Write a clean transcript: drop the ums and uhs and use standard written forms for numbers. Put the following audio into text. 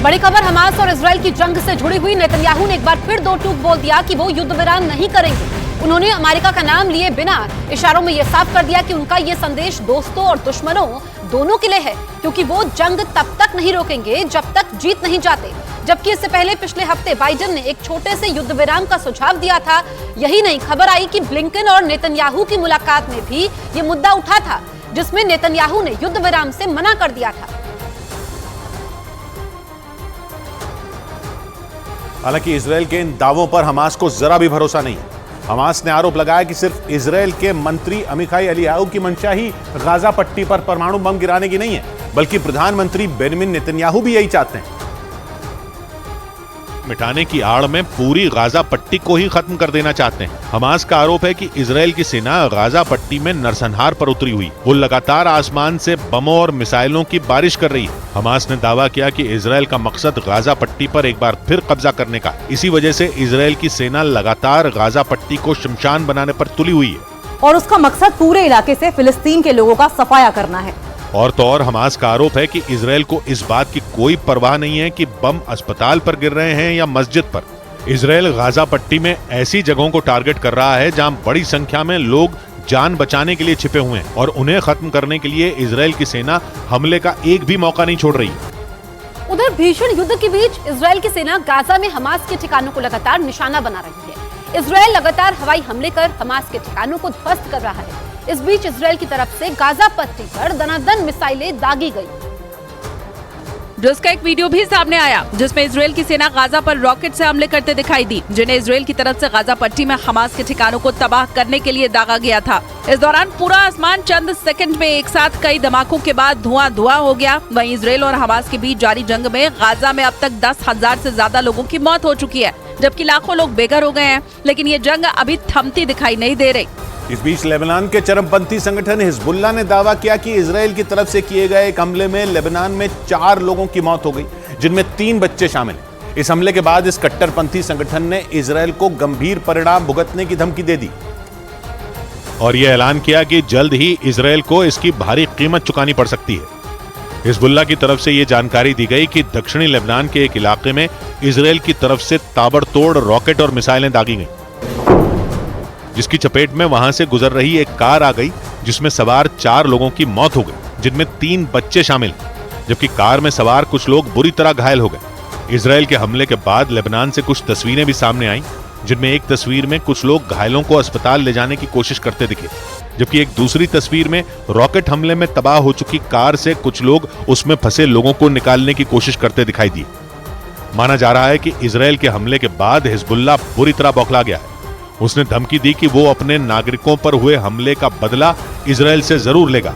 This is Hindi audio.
बड़ी खबर हमास और इजराइल की जंग से जुड़ी हुई। नेतन्याहू ने एक बार फिर दो टूक बोल दिया कि वो युद्ध विराम नहीं करेंगे। उन्होंने अमेरिका का नाम लिए बिना इशारों में यह साफ कर दिया कि उनका ये संदेश दोस्तों और दुश्मनों दोनों के लिए है, क्योंकि वो जंग तब तक नहीं रोकेंगे जब तक जीत नहीं जाते। जबकि इससे पहले पिछले हफ्ते बाइडेन ने एक छोटे से युद्ध विराम का सुझाव दिया था। यही नहीं, खबर आई कि ब्लिंकन और नेतन्याहू की मुलाकात में भी ये मुद्दा उठा था, जिसमें नेतन्याहू ने युद्ध विराम से मना कर दिया था। हालांकि इजरायल के इन दावों पर हमास को जरा भी भरोसा नहीं है। हमास ने आरोप लगाया कि सिर्फ इजरायल के मंत्री अमिखाई एलियाहू की मंशा ही गाजा पट्टी पर परमाणु बम गिराने की नहीं है, बल्कि प्रधानमंत्री बेंजामिन नेतन्याहू भी यही चाहते हैं। मिटाने की आड़ में पूरी गाजा पट्टी को ही खत्म कर देना चाहते हैं। हमास का आरोप है कि इजरायल की सेना गाजा पट्टी में नरसंहार पर उतरी हुई। वो लगातार आसमान से बमों और मिसाइलों की बारिश कर रही है। हमास ने दावा किया कि इजरायल का मकसद गाजा पट्टी पर एक बार फिर कब्जा करने का। इसी वजह से इजरायल की सेना लगातार गाजा पट्टी को शमशान बनाने पर तुली हुई है और उसका मकसद पूरे इलाके से फिलिस्तीन के लोगों का सफाया करना है। और तो और हमास का आरोप है कि इजरायल को इस बात की कोई परवाह नहीं है कि बम अस्पताल पर गिर रहे हैं या मस्जिद पर। इजरायल गाजा पट्टी में ऐसी जगहों को टारगेट कर रहा है जहां बड़ी संख्या में लोग जान बचाने के लिए छिपे हुए हैं, और उन्हें खत्म करने के लिए इजरायल की सेना हमले का एक भी मौका नहीं छोड़ रही। उधर भीषण युद्ध के बीच इजरायल की सेना गाजा में हमास के ठिकानों को लगातार निशाना बना रही है। इजरायल लगातार हवाई हमले कर हमास के ठिकानों को ध्वस्त कर रहा है। इस बीच इजरायल की तरफ से गाजा पट्टी पर दनादन मिसाइलें दागी गई, जिसका एक वीडियो भी सामने आया जिसमें इजरायल की सेना गाजा पर रॉकेट से हमले करते दिखाई दी, जिन्हें इजरायल की तरफ से गाजा पट्टी में हमास के ठिकानों को तबाह करने के लिए दागा गया था। इस दौरान पूरा आसमान चंद सेकंड में एक साथ कई धमाकों के बाद धुआं हो गया। वहीं इजरायल और हमास के बीच जारी जंग में गाजा में अब तक 10,000 से ज्यादा लोगों की मौत हो चुकी है, जबकि लाखों लोग बेघर हो गए हैं। लेकिन ये जंग अभी थमती दिखाई नहीं दे रही। इस बीच लेबनान के चरमपंथी संगठन हिजबुल्लाह ने दावा किया कि इजरायल की तरफ से किए गए एक हमले में लेबनान में 4 लोगों की मौत हो गई, जिनमें 3 बच्चे शामिल हैं। इस हमले के बाद इस कट्टरपंथी संगठन ने इजरायल को गंभीर परिणाम भुगतने की धमकी दे दी और यह ऐलान किया कि जल्द ही इजरायल को इसकी भारी कीमत चुकानी पड़ सकती है। हिजबुल्लाह की तरफ से यह जानकारी दी गई कि दक्षिणी लेबनान के एक इलाके में इजरायल की तरफ से ताबड़तोड़ रॉकेट और मिसाइलें दागी गईं, जिसकी चपेट में वहां से गुजर रही एक कार आ गई, जिसमें सवार 4 लोगों की मौत हो गई, जिनमें 3 बच्चे शामिल, जबकि कार में सवार कुछ लोग बुरी तरह घायल हो गए। इजरायल के हमले के बाद लेबनान से कुछ तस्वीरें भी सामने आईं, जिनमें एक तस्वीर में कुछ लोग घायलों को अस्पताल ले जाने की कोशिश करते दिखे, जबकि एक दूसरी तस्वीर में रॉकेट हमले में तबाह हो चुकी कार से कुछ लोग उसमें फंसे लोगों को निकालने की कोशिश करते दिखाई दिए। माना जा रहा है कि इजरायल के हमले के बाद हिजबुल्लाह बुरी तरह बौखला गया है। उसने धमकी दी कि वो अपने नागरिकों पर हुए हमले का बदला इजरायल से जरूर लेगा।